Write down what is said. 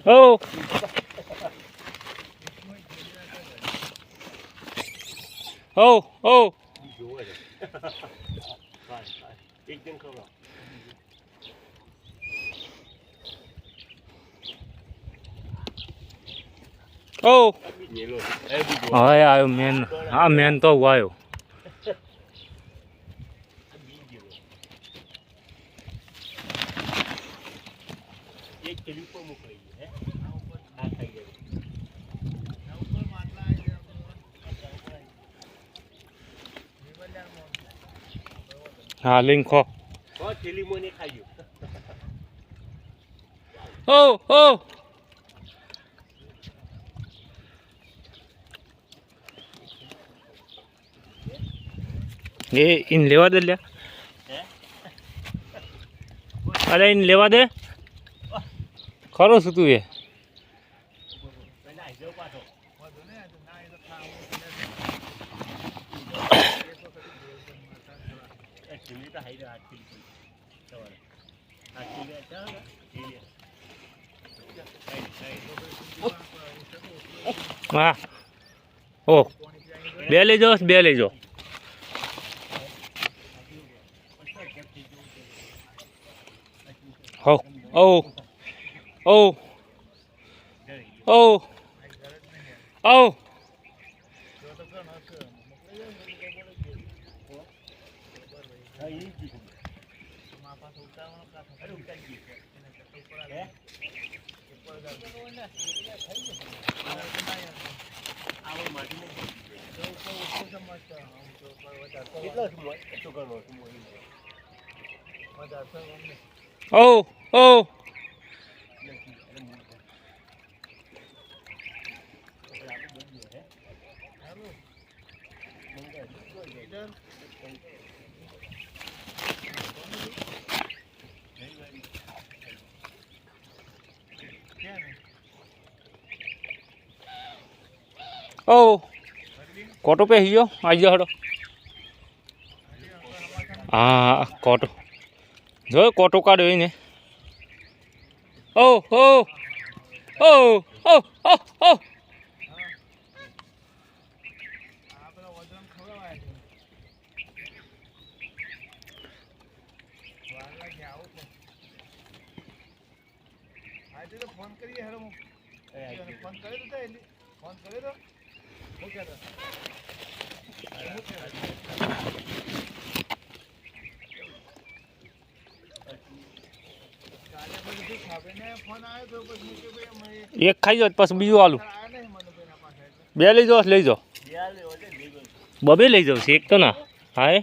Oh. Oh, oh. Oh. Oh yeah, man. Ah, man to wow. हाँ link हो ओ ओ ये इन लेवा दे लिया अरे इन लेवा दे खरो सु तू ये हाँ ओ बे ले जाओ हो ओ ओ ओ ओ ओ ओ ओ कोटो पे हियो आज हड़ो हाँ कोटो जो कोटो काढ़ो ने ओ ओ ओ ओ ओ ओ फोन करिए हेलो फोन करे तो फोन करे तो वो क्या था एक खाई जाओ पास बीजू आलू बे लई जाओ बबे लई जाओ एक तो ना हाय